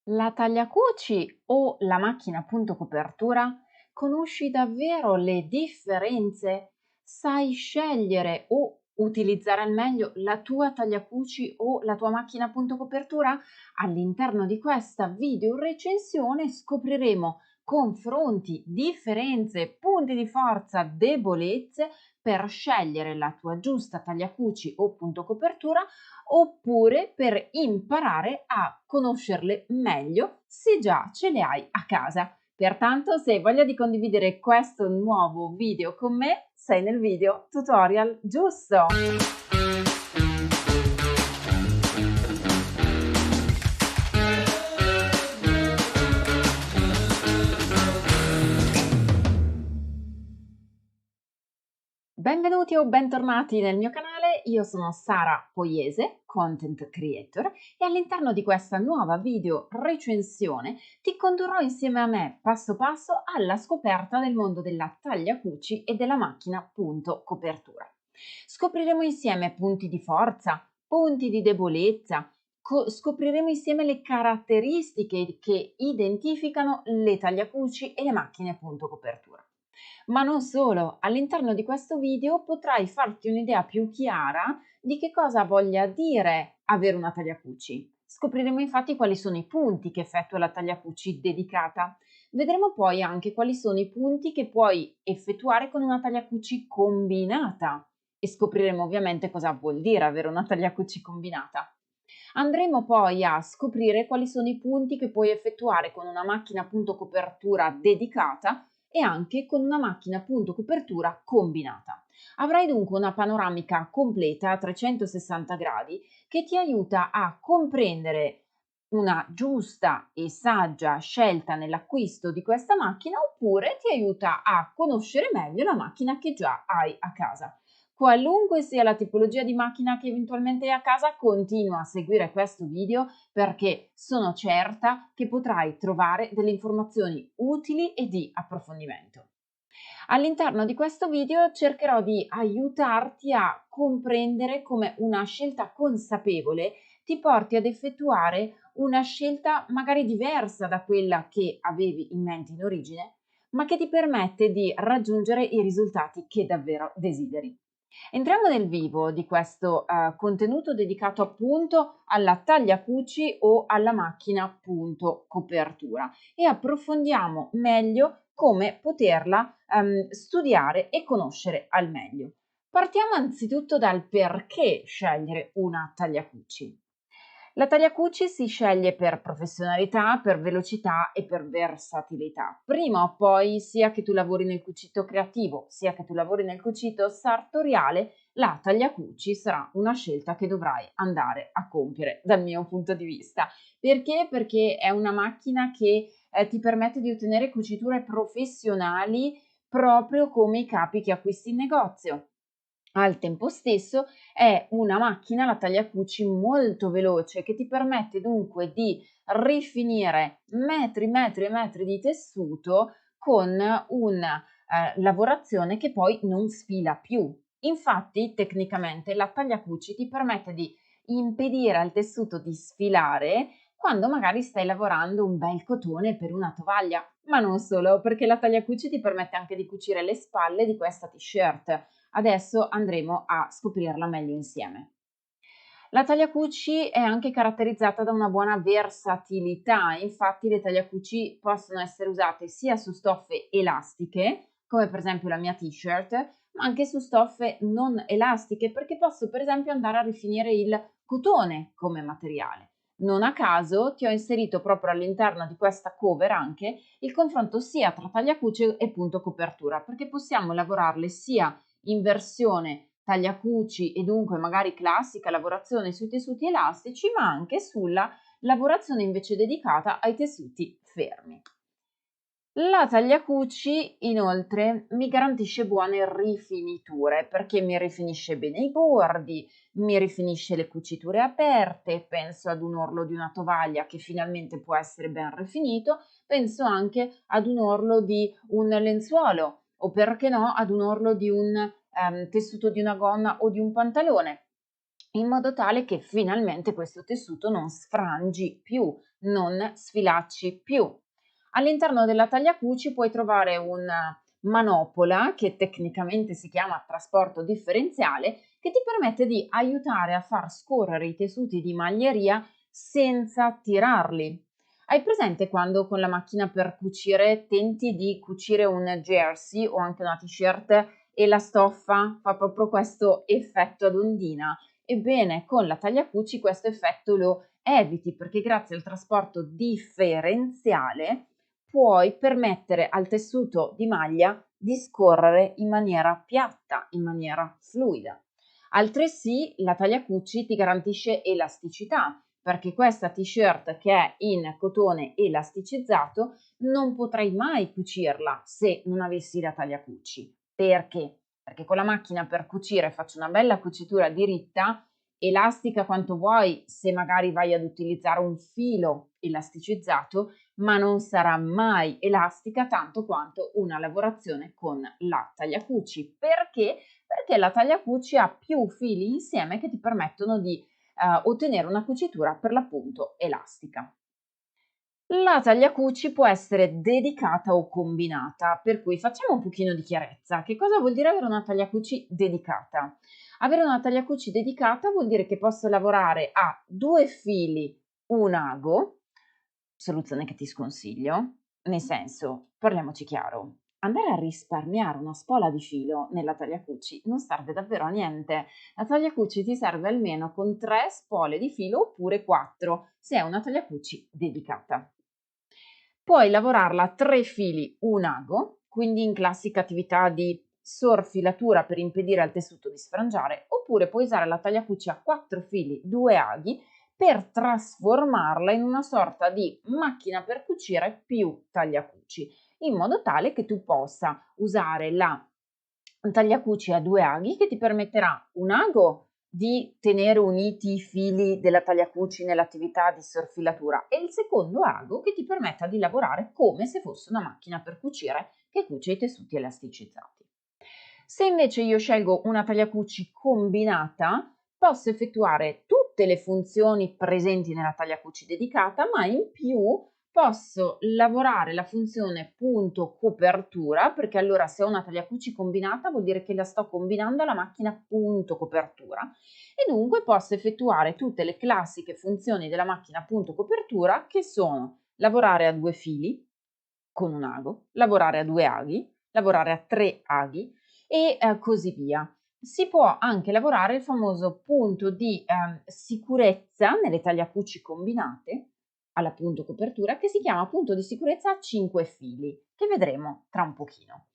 La tagliacuci o la macchina a punto copertura? Conosci davvero le differenze? Sai scegliere o utilizzare al meglio la tua tagliacuci o la tua macchina a punto copertura? All'interno di questa video recensione scopriremo confronti, differenze, punti di forza, debolezze per scegliere la tua giusta tagliacuci o punto copertura oppure per imparare a conoscerle meglio se già ce le hai a casa. Pertanto, se hai voglia di condividere questo nuovo video con me, sei nel video tutorial giusto! Benvenuti o bentornati nel mio canale, io sono Sara Poiese, Content Creator, e all'interno di questa nuova video recensione ti condurrò insieme a me passo passo alla scoperta del mondo della tagliacuci e della macchina punto copertura. Scopriremo insieme punti di forza, punti di debolezza, scopriremo insieme le caratteristiche che identificano le tagliacuci e le macchine punto copertura. Ma non solo, all'interno di questo video potrai farti un'idea più chiara di che cosa voglia dire avere una tagliacuci. Scopriremo infatti quali sono i punti che effettua la tagliacuci dedicata. Vedremo poi anche quali sono i punti che puoi effettuare con una tagliacuci combinata e scopriremo ovviamente cosa vuol dire avere una tagliacuci combinata. Andremo poi a scoprire quali sono i punti che puoi effettuare con una macchina appunto copertura dedicata e anche con una macchina appunto copertura combinata. Avrai dunque una panoramica completa a 360 gradi che ti aiuta a comprendere una giusta e saggia scelta nell'acquisto di questa macchina oppure ti aiuta a conoscere meglio la macchina che già hai a casa. Qualunque sia la tipologia di macchina che eventualmente hai a casa, continua a seguire questo video perché sono certa che potrai trovare delle informazioni utili e di approfondimento. All'interno di questo video cercherò di aiutarti a comprendere come una scelta consapevole ti porti ad effettuare una scelta magari diversa da quella che avevi in mente in origine, ma che ti permette di raggiungere i risultati che davvero desideri. Entriamo nel vivo di questo contenuto dedicato appunto alla tagliacuci o alla macchina punto copertura e approfondiamo meglio come poterla studiare e conoscere al meglio. Partiamo anzitutto dal perché scegliere una tagliacuci. La tagliacuci si sceglie per professionalità, per velocità e per versatilità. Prima o poi, sia che tu lavori nel cucito creativo, sia che tu lavori nel cucito sartoriale, la tagliacuci sarà una scelta che dovrai andare a compiere dal mio punto di vista. Perché? Perché è una macchina che ti permette di ottenere cuciture professionali proprio come i capi che acquisti in negozio. Al tempo stesso è una macchina, la tagliacuci, molto veloce che ti permette dunque di rifinire metri, metri e metri di tessuto con una lavorazione che poi non sfila più. Infatti, tecnicamente, la tagliacuci ti permette di impedire al tessuto di sfilare quando magari stai lavorando un bel cotone per una tovaglia, ma non solo, perché la tagliacuci ti permette anche di cucire le spalle di questa t-shirt. Adesso andremo a scoprirla meglio insieme. La tagliacuci è anche caratterizzata da una buona versatilità, infatti le tagliacuci possono essere usate sia su stoffe elastiche, come per esempio la mia t-shirt, ma anche su stoffe non elastiche, perché posso per esempio andare a rifinire il cotone come materiale. Non a caso ti ho inserito proprio all'interno di questa cover anche il confronto sia tra tagliacuci e punto copertura, perché possiamo lavorarle sia in versione tagliacuci e dunque magari classica lavorazione sui tessuti elastici, ma anche sulla lavorazione invece dedicata ai tessuti fermi. La tagliacuci inoltre mi garantisce buone rifiniture perché mi rifinisce bene i bordi, mi rifinisce le cuciture aperte, penso ad un orlo di una tovaglia che finalmente può essere ben rifinito, penso anche ad un orlo di un lenzuolo o perché no ad un orlo di un tessuto di una gonna o di un pantalone. in modo tale che finalmente questo tessuto non sfrangi più, non sfilacci più. All'interno della tagliacuci puoi trovare una manopola che tecnicamente si chiama trasporto differenziale, che ti permette di aiutare a far scorrere i tessuti di maglieria senza tirarli. Hai presente quando con la macchina per cucire tenti di cucire un jersey o anche una t-shirt e la stoffa fa proprio questo effetto ad ondina? Ebbene, con la tagliacuci questo effetto lo eviti perché grazie al trasporto differenziale puoi permettere al tessuto di maglia di scorrere in maniera piatta, in maniera fluida. Altresì la tagliacuci ti garantisce elasticità, perché questa t-shirt che è in cotone elasticizzato non potrai mai cucirla se non avessi la tagliacuci. Perché? Perché con la macchina per cucire faccio una bella cucitura diritta, elastica quanto vuoi se magari vai ad utilizzare un filo elasticizzato, ma non sarà mai elastica tanto quanto una lavorazione con la tagliacuci. Perché? Perché la tagliacuci ha più fili insieme che ti permettono di ottenere una cucitura per l'appunto elastica. La tagliacuci può essere dedicata o combinata, per cui facciamo un pochino di chiarezza. Che cosa vuol dire avere una tagliacuci dedicata? Avere una tagliacuci dedicata vuol dire che posso lavorare a 2 fili un ago, soluzione che ti sconsiglio, nel senso, parliamoci chiaro, andare a risparmiare una spola di filo nella tagliacuci non serve davvero a niente. La tagliacuci ti serve almeno con 3 spole di filo oppure 4 se è una tagliacuci dedicata. Puoi lavorarla a 3 fili un ago, quindi in classica attività di sorfilatura per impedire al tessuto di sfrangiare, oppure puoi usare la tagliacuci a 4 fili 2 aghi per trasformarla in una sorta di macchina per cucire più tagliacuci, in modo tale che tu possa usare la tagliacuci a 2 aghi che ti permetterà un ago di tenere uniti i fili della tagliacuci nell'attività di sorfilatura e il secondo ago che ti permetta di lavorare come se fosse una macchina per cucire che cuce i tessuti elasticizzati. Se invece io scelgo una tagliacuci combinata, posso effettuare tutte le funzioni presenti nella tagliacuci dedicata, ma in più posso lavorare la funzione punto copertura, perché allora se ho una tagliacuci combinata vuol dire che la sto combinando alla macchina punto copertura e dunque posso effettuare tutte le classiche funzioni della macchina punto copertura che sono lavorare a 2 fili con un ago, lavorare a 2 aghi, lavorare a 3 aghi e così via. Si può anche lavorare il famoso punto di sicurezza nelle tagliacuci combinate alla punto copertura che si chiama punto di sicurezza a 5 fili, che vedremo tra un pochino.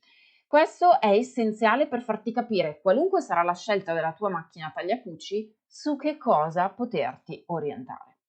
Questo è essenziale per farti capire, qualunque sarà la scelta della tua macchina tagliacuci, su che cosa poterti orientare.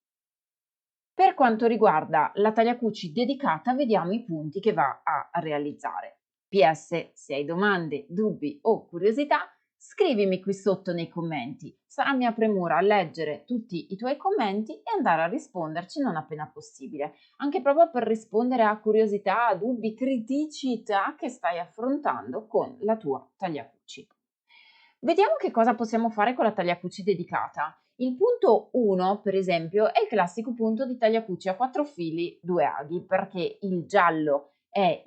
Per quanto riguarda la tagliacuci dedicata, vediamo i punti che va a realizzare. PS, se hai domande, dubbi o curiosità, scrivimi qui sotto nei commenti. Sarà mia premura leggere tutti i tuoi commenti e andare a risponderci non appena possibile, anche proprio per rispondere a curiosità, dubbi, criticità che stai affrontando con la tua tagliacuci. Vediamo che cosa possiamo fare con la tagliacuci dedicata. Il punto 1, per esempio, è il classico punto di tagliacuci a 4 fili, 2 aghi, perché il giallo è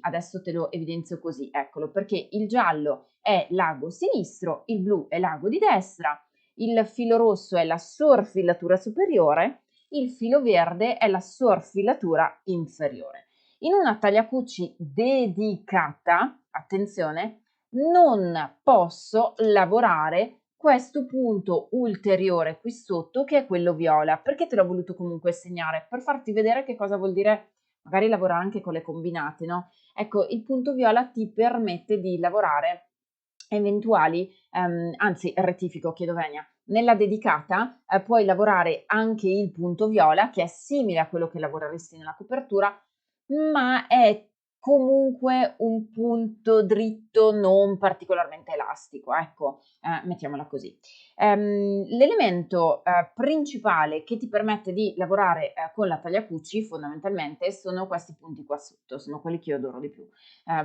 adesso te lo evidenzio così, eccolo, perché il giallo è l'ago sinistro, il blu è l'ago di destra, il filo rosso è la sorfilatura superiore, il filo verde è la sorfilatura inferiore. In una tagliacuci dedicata, attenzione, non posso lavorare questo punto ulteriore qui sotto che è quello viola. Perché te l'ho voluto comunque segnare? Per farti vedere che cosa vuol dire magari lavorare anche con le combinate, no? Ecco, il punto viola ti permette di lavorare eventuali, anzi rettifico, chiedo venia, nella dedicata puoi lavorare anche il punto viola che è simile a quello che lavoreresti nella copertura, ma è comunque un punto dritto non particolarmente elastico, ecco, mettiamola così. L'elemento principale che ti permette di lavorare con la tagliacuci fondamentalmente sono questi punti qua sotto, sono quelli che io adoro di più.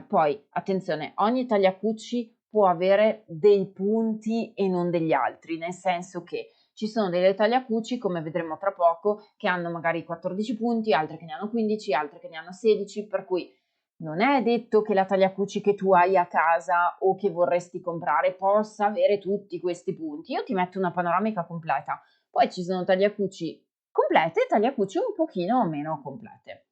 Poi attenzione, ogni tagliacuci può avere dei punti e non degli altri, nel senso che ci sono delle tagliacuci, come vedremo tra poco, che hanno magari 14 punti, altre che ne hanno 15, altre che ne hanno 16, per cui non è detto che la tagliacuci che tu hai a casa o che vorresti comprare possa avere tutti questi punti. Io ti metto una panoramica completa, poi ci sono tagliacuci complete e tagliacuci un pochino meno complete.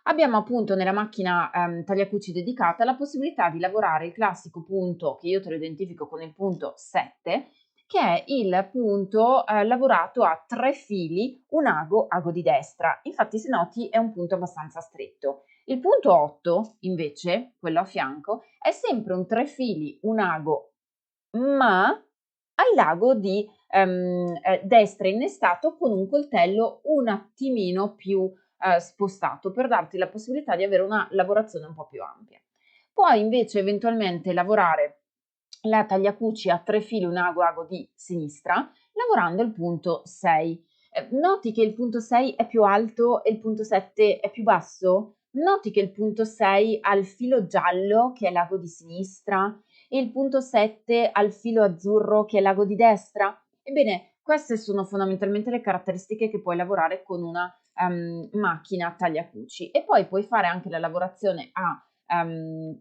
Abbiamo appunto nella macchina tagliacuci dedicata la possibilità di lavorare il classico punto, che io te lo identifico con il punto 7, che è il punto lavorato a 3 fili, un ago di destra. Infatti se noti è un punto abbastanza stretto. Il punto 8 invece, quello a fianco, è sempre un 3 fili, un ago, ma hai l'ago di destra innestato con un coltello un attimino più spostato per darti la possibilità di avere una lavorazione un po' più ampia. Puoi invece eventualmente lavorare la tagliacuci a 3 fili, un ago di sinistra, lavorando il punto 6. Noti che il punto 6 è più alto e il punto 7 è più basso? Noti che il punto 6 ha il filo giallo, che è l'ago di sinistra, e il punto 7 ha il filo azzurro, che è l'ago di destra? Ebbene, queste sono fondamentalmente le caratteristiche che puoi lavorare con una macchina tagliacuci, e poi puoi fare anche la lavorazione a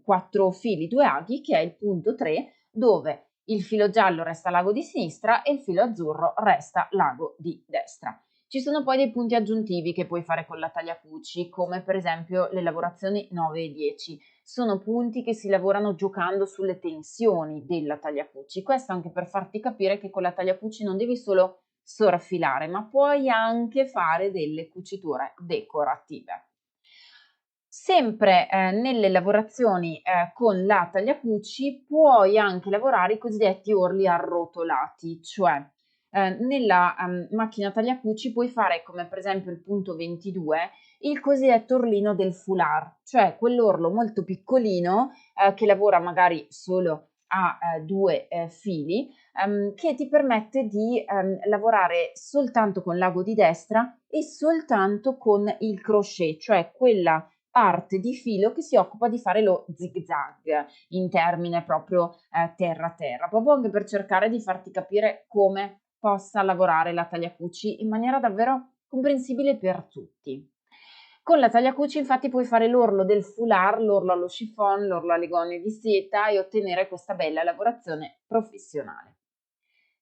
4 fili, 2 aghi, che è il punto 3, dove il filo giallo resta l'ago di sinistra e il filo azzurro resta l'ago di destra. Ci sono poi dei punti aggiuntivi che puoi fare con la tagliacuci, come per esempio le lavorazioni 9 e 10. Sono punti che si lavorano giocando sulle tensioni della tagliacuci. Questo anche per farti capire che con la tagliacuci non devi solo soraffilare, ma puoi anche fare delle cuciture decorative. Sempre nelle lavorazioni con la tagliacuci puoi anche lavorare i cosiddetti orli arrotolati, cioè nella macchina tagliacuci puoi fare, come per esempio il punto 22, il cosiddetto orlino del foulard, cioè quell'orlo molto piccolino che lavora magari solo a 2 fili, che ti permette di lavorare soltanto con l'ago di destra e soltanto con il crochet, cioè quella parte di filo che si occupa di fare lo zig zag in termine proprio terra-terra, proprio anche per cercare di farti capire come possa lavorare la tagliacuci in maniera davvero comprensibile per tutti. Con la tagliacuci infatti puoi fare l'orlo del foulard, l'orlo allo chiffon, l'orlo alle gonne di seta e ottenere questa bella lavorazione professionale.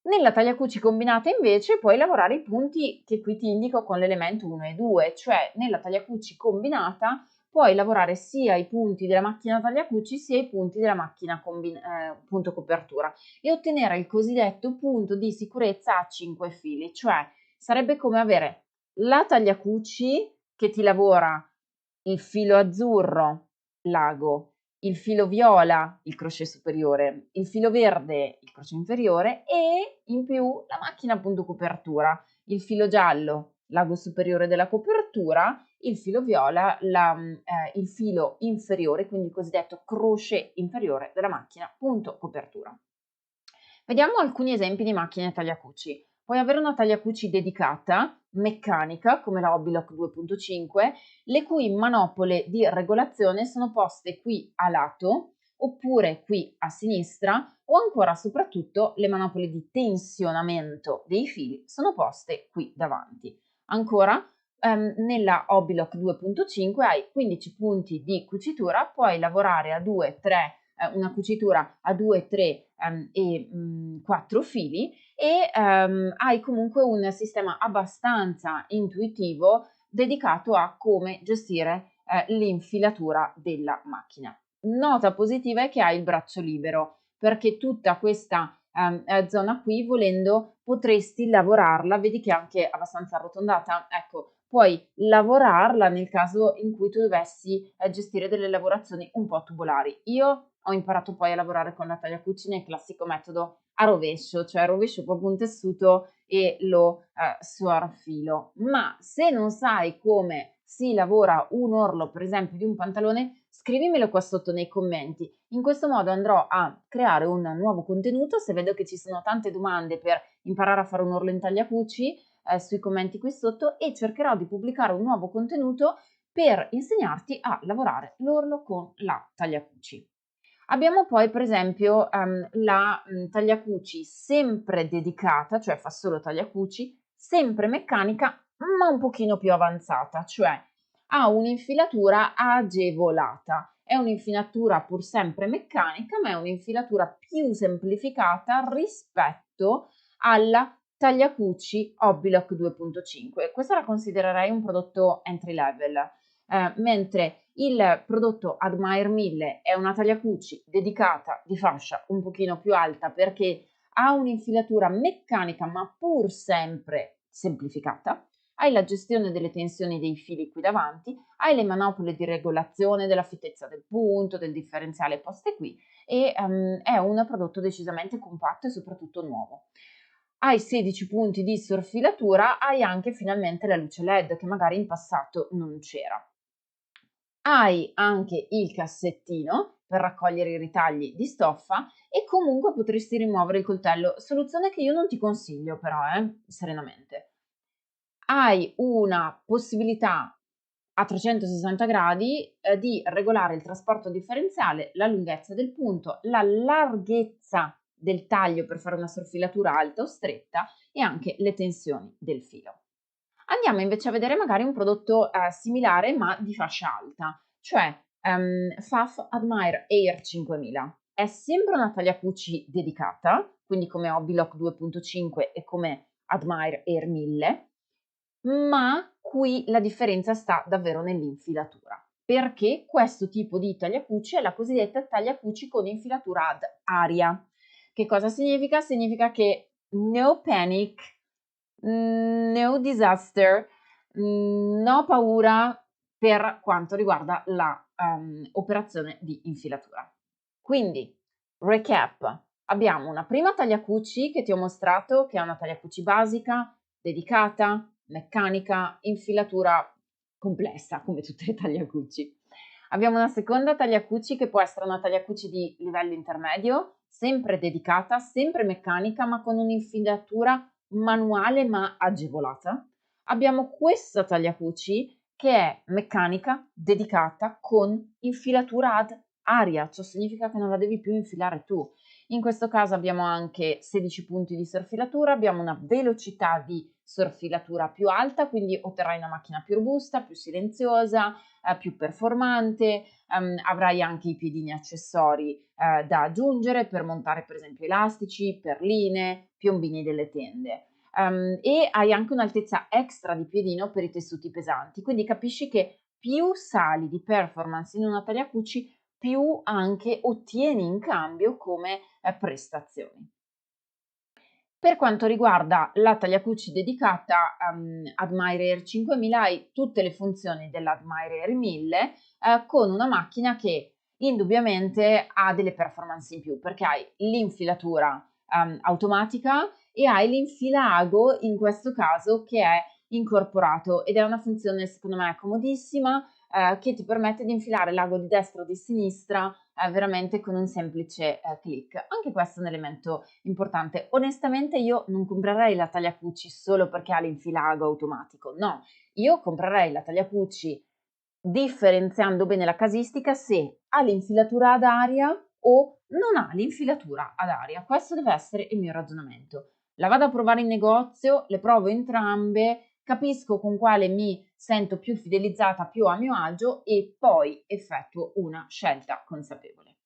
Nella tagliacuci combinata invece puoi lavorare i punti che qui ti indico con l'elemento 1 e 2, cioè nella tagliacuci combinata puoi lavorare sia i punti della macchina tagliacuci sia i punti della macchina punto copertura e ottenere il cosiddetto punto di sicurezza a 5 fili, cioè sarebbe come avere la tagliacuci che ti lavora il filo azzurro, l'ago, il filo viola, il crochet superiore, il filo verde, il crochet inferiore e in più la macchina punto copertura, il filo giallo, l'ago superiore della copertura, il filo viola, il filo inferiore, quindi il cosiddetto crochet inferiore della macchina punto copertura. Vediamo alcuni esempi di macchine tagliacuci. Puoi avere una tagliacuci dedicata, meccanica, come la Hobbylock 2.5, le cui manopole di regolazione sono poste qui a lato, oppure qui a sinistra, o ancora soprattutto le manopole di tensionamento dei fili sono poste qui davanti. Ancora, nella Hobbylock 2.5 hai 15 punti di cucitura, puoi lavorare a 2, 3, una cucitura a 2, 3 e 4 fili e hai comunque un sistema abbastanza intuitivo dedicato a come gestire l'infilatura della macchina. Nota positiva è che hai il braccio libero, perché tutta questa zona qui, volendo, potresti lavorarla, vedi che è anche abbastanza arrotondata, ecco, puoi lavorarla nel caso in cui tu dovessi gestire delle lavorazioni un po' tubolari. Io ho imparato poi a lavorare con la tagliacuci nel classico metodo a rovescio, cioè rovescio proprio un tessuto e lo soarfilo. Ma se non sai come si lavora un orlo, per esempio, di un pantalone, scrivimelo qua sotto nei commenti. In questo modo andrò a creare un nuovo contenuto. Se vedo che ci sono tante domande per imparare a fare un orlo in tagliacuci, sui commenti qui sotto, e cercherò di pubblicare un nuovo contenuto per insegnarti a lavorare l'orlo con la tagliacuci. Abbiamo poi per esempio la tagliacuci sempre dedicata, cioè fa solo tagliacuci, sempre meccanica ma un pochino più avanzata, cioè ha un'infilatura agevolata. È un'infilatura pur sempre meccanica, ma è un'infilatura più semplificata rispetto alla tagliacuci Hobbylock 2.5. Questa la considererei un prodotto entry level, mentre il prodotto Admire 1000 è una tagliacuci dedicata di fascia un pochino più alta perché ha un'infilatura meccanica ma pur sempre semplificata. Hai la gestione delle tensioni dei fili qui davanti, hai le manopole di regolazione della fittezza del punto, del differenziale poste qui e è un prodotto decisamente compatto e soprattutto nuovo. Hai 16 punti di sorfilatura, hai anche finalmente la luce LED che magari in passato non c'era. Hai anche il cassettino per raccogliere i ritagli di stoffa e comunque potresti rimuovere il coltello, soluzione che io non ti consiglio però, serenamente. Hai una possibilità a 360 gradi di regolare il trasporto differenziale, la lunghezza del punto, la larghezza del taglio per fare una sorfilatura alta o stretta e anche le tensioni del filo. Andiamo invece a vedere magari un prodotto similare ma di fascia alta, cioè Pfaff Admire Air 5000. È sempre una tagliacuci dedicata, quindi come Hobbylock 2.5 e come Admire Air 1000, ma qui la differenza sta davvero nell'infilatura, perché questo tipo di tagliacuci è la cosiddetta tagliacuci con infilatura ad aria. Che cosa significa? Significa che no panic, no disaster, no paura per quanto riguarda la operazione di infilatura. Quindi, recap, abbiamo una prima tagliacuci che ti ho mostrato, che è una tagliacuci basica, dedicata, meccanica, infilatura complessa, come tutte le tagliacuci. Abbiamo una seconda tagliacuci che può essere una tagliacuci di livello intermedio, sempre dedicata, sempre meccanica, ma con un'infilatura manuale ma agevolata. Abbiamo questa tagliacuci che è meccanica, dedicata, con infilatura ad aria, ciò significa che non la devi più infilare tu. In questo caso abbiamo anche 16 punti di sorfilatura, abbiamo una velocità di sorfilatura più alta, quindi otterrai una macchina più robusta, più silenziosa, più performante, avrai anche i piedini accessori da aggiungere per montare per esempio elastici, perline, piombini delle tende. E hai anche un'altezza extra di piedino per i tessuti pesanti, quindi capisci che più sali di performance in una tagliacuci, più anche ottieni in cambio come prestazioni. Per quanto riguarda la tagliacuci dedicata Admire Air 5000, hai tutte le funzioni dell'Admire Air 1000 con una macchina che indubbiamente ha delle performance in più perché hai l'infilatura automatica e hai l'infilago in questo caso che è incorporato ed è una funzione secondo me comodissima che ti permette di infilare l'ago di destra o di sinistra veramente con un semplice click. Anche questo è un elemento importante. Onestamente io non comprerei la tagliacuci solo perché ha l'infilago automatico, no, io comprerei la tagliacuci differenziando bene la casistica se ha l'infilatura ad aria o non ha l'infilatura ad aria. Questo deve essere il mio ragionamento. La vado a provare in negozio, le provo entrambe, capisco con quale mi sento più fidelizzata, più a mio agio e poi effettuo una scelta consapevole.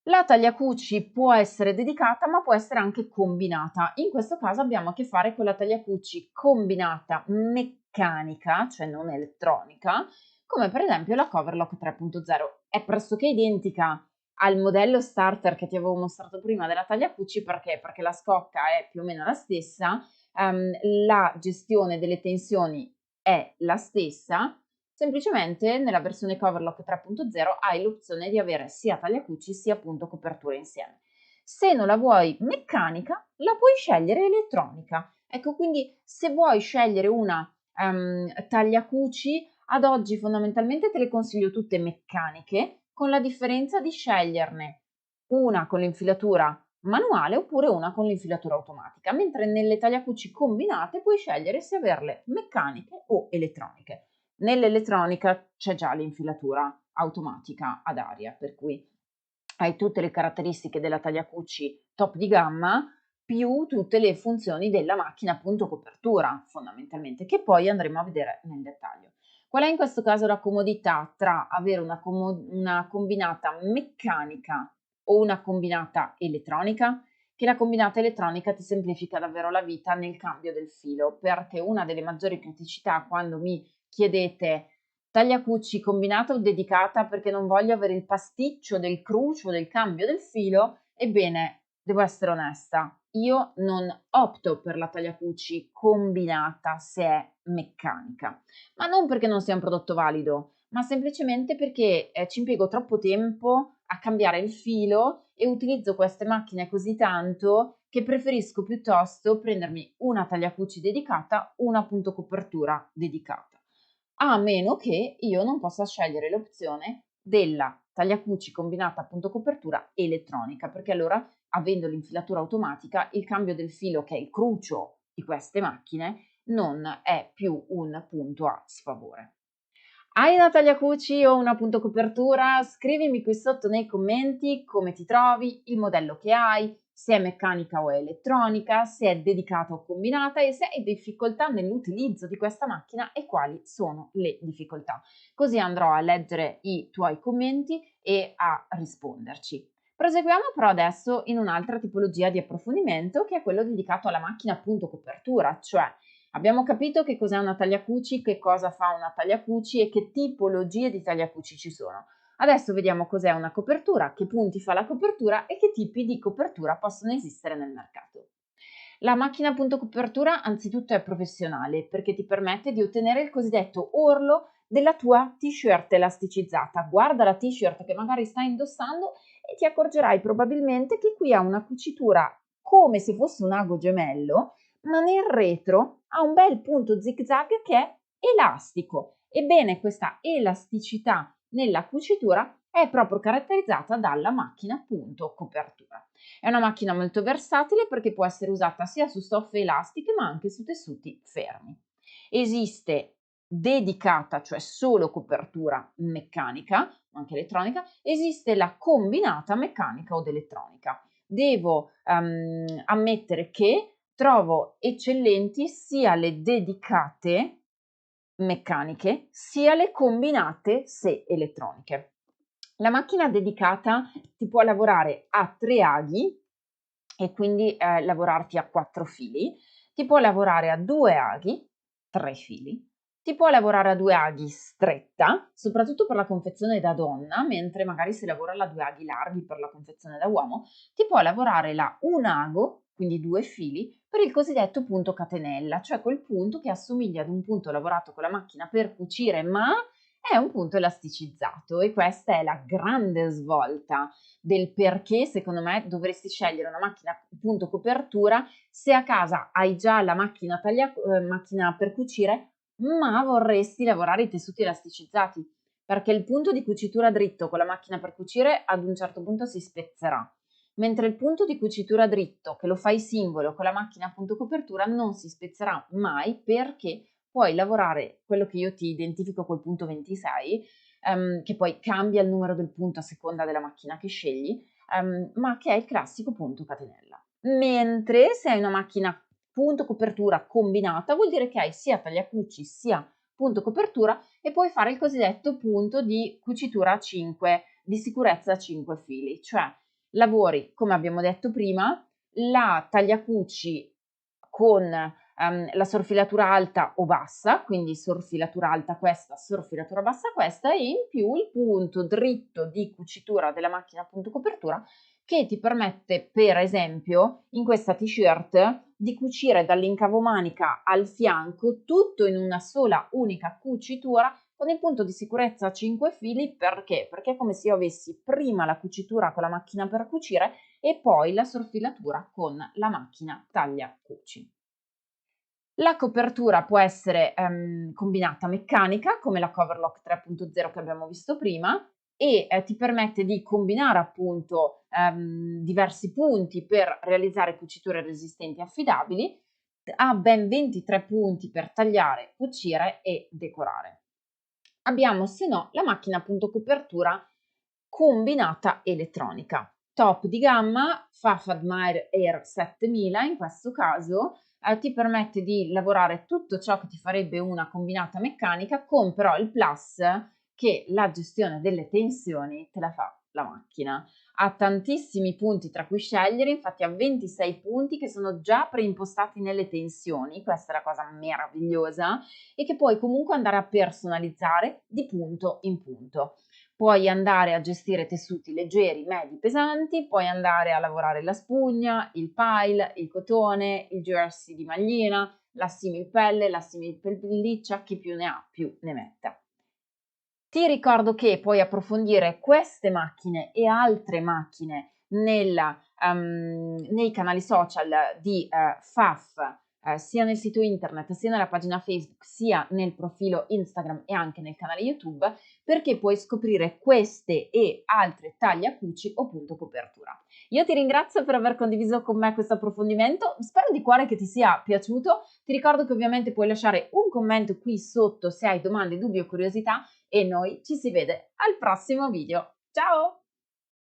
La tagliacuci può essere dedicata, ma può essere anche combinata. In questo caso abbiamo a che fare con la tagliacuci combinata meccanica, cioè non elettronica, come per esempio la Coverlock 3.0. È pressoché identica al modello starter che ti avevo mostrato prima della tagliacuci perché la scocca è più o meno la stessa, la gestione delle tensioni è la stessa. Semplicemente nella versione Coverlock 3.0 hai l'opzione di avere sia tagliacuci sia appunto coperture insieme. Se non la vuoi meccanica, la puoi scegliere elettronica. Ecco, quindi se vuoi scegliere una tagliacuci, ad oggi fondamentalmente te le consiglio tutte meccaniche, con la differenza di sceglierne una con l'infilatura manuale oppure una con l'infilatura automatica, mentre nelle tagliacuci combinate puoi scegliere se averle meccaniche o elettroniche. Nell'elettronica c'è già l'infilatura automatica ad aria, per cui hai tutte le caratteristiche della tagliacucci top di gamma, più tutte le funzioni della macchina appunto copertura, fondamentalmente, che poi andremo a vedere nel dettaglio. Qual è in questo caso la comodità tra avere una combinata meccanica o una combinata elettronica? Che la combinata elettronica ti semplifica davvero la vita nel cambio del filo, perché una delle maggiori criticità quando mi chiedete tagliacucci combinata o dedicata perché non voglio avere il pasticcio del crucio del cambio del filo, ebbene, devo essere onesta, io non opto per la tagliacucci combinata se è meccanica, ma non perché non sia un prodotto valido, ma semplicemente perché ci impiego troppo tempo a cambiare il filo e utilizzo queste macchine così tanto che preferisco piuttosto prendermi una tagliacucci dedicata, una punto copertura dedicata. A meno che io non possa scegliere l'opzione della tagliacucci combinata a punto copertura elettronica, perché allora, avendo l'infilatura automatica, il cambio del filo, che è il crucio di queste macchine, non è più un punto a sfavore. Hai una tagliacuci o una punto copertura? Scrivimi qui sotto nei commenti come ti trovi, il modello che hai, se è meccanica o è elettronica, se è dedicata o combinata e se hai difficoltà nell'utilizzo di questa macchina e quali sono le difficoltà. Così andrò a leggere i tuoi commenti e a risponderci. Proseguiamo però adesso in un'altra tipologia di approfondimento che è quello dedicato alla macchina punto copertura, cioè abbiamo capito che cos'è una tagliacuci, che cosa fa una tagliacuci e che tipologie di tagliacuci ci sono. Adesso vediamo cos'è una copertura, che punti fa la copertura e che tipi di copertura possono esistere nel mercato. La macchina punto copertura anzitutto è professionale perché ti permette di ottenere il cosiddetto orlo della tua t-shirt elasticizzata. Guarda la t-shirt che magari stai indossando e ti accorgerai probabilmente che qui ha una cucitura come se fosse un ago gemello, ma nel retro ha un bel punto zig-zag che è elastico. Ebbene, questa elasticità nella cucitura è proprio caratterizzata dalla macchina punto copertura. È una macchina molto versatile perché può essere usata sia su stoffe elastiche ma anche su tessuti fermi. Esiste dedicata, cioè solo copertura meccanica, ma anche elettronica, esiste la combinata meccanica o elettronica. Devo ammettere che trovo eccellenti sia le dedicate meccaniche sia le combinate se elettroniche. La macchina dedicata ti può lavorare a 3 aghi e quindi lavorarti a 4 fili, ti può lavorare a 2 aghi, 3 fili, ti può lavorare a 2 aghi stretta, soprattutto per la confezione da donna, mentre magari si lavora la 2 aghi larghi per la confezione da uomo, ti può lavorare la 1 ago, quindi 2 fili, per il cosiddetto punto catenella, cioè quel punto che assomiglia ad un punto lavorato con la macchina per cucire, ma è un punto elasticizzato e questa è la grande svolta del perché secondo me dovresti scegliere una macchina punto copertura se a casa hai già la macchina per cucire, ma vorresti lavorare i tessuti elasticizzati, perché il punto di cucitura dritto con la macchina per cucire ad un certo punto si spezzerà, mentre il punto di cucitura dritto che lo fai singolo con la macchina punto copertura non si spezzerà mai perché puoi lavorare quello che io ti identifico col punto 26, che poi cambia il numero del punto a seconda della macchina che scegli, ma che è il classico punto catenella. Mentre se hai una macchina punto copertura combinata, vuol dire che hai sia tagliacuci sia punto copertura e puoi fare il cosiddetto punto di cucitura a 5, di sicurezza a 5 fili, cioè lavori, come abbiamo detto prima, la tagliacuci con la sorfilatura alta o bassa, quindi sorfilatura alta questa, sorfilatura bassa questa e in più il punto dritto di cucitura della macchina punto copertura che ti permette per esempio in questa t-shirt di cucire dall'incavo manica al fianco tutto in una sola unica cucitura con il punto di sicurezza a 5 fili perché? Perché è come se io avessi prima la cucitura con la macchina per cucire e poi la sorfilatura con la macchina taglia cuci. La copertura può essere combinata meccanica come la Coverlock 3.0 che abbiamo visto prima e ti permette di combinare appunto diversi punti per realizzare cuciture resistenti e affidabili, ha ben 23 punti per tagliare, cucire e decorare. Abbiamo se no la macchina appunto copertura combinata elettronica. Top di gamma, Fafadmire Air 7000 in questo caso, ti permette di lavorare tutto ciò che ti farebbe una combinata meccanica, con però il plus che la gestione delle tensioni te la fa la macchina. Ha tantissimi punti tra cui scegliere, infatti ha 26 punti che sono già preimpostati nelle tensioni, questa è la cosa meravigliosa, e che puoi comunque andare a personalizzare di punto in punto. Puoi andare a gestire tessuti leggeri, medi, pesanti, puoi andare a lavorare la spugna, il pile, il cotone, il jersey di maglina, la similpelle, la similpelliccia, chi più ne ha più ne metta. Ti ricordo che puoi approfondire queste macchine e altre macchine nei canali social di Faf, sia nel sito internet, sia nella pagina Facebook, sia nel profilo Instagram e anche nel canale YouTube, perché puoi scoprire queste e altre taglie a cuci o punto copertura. Io ti ringrazio per aver condiviso con me questo approfondimento, spero di cuore che ti sia piaciuto. Ti ricordo che ovviamente puoi lasciare un commento qui sotto se hai domande, dubbi o curiosità, e noi ci si vede al prossimo video. Ciao!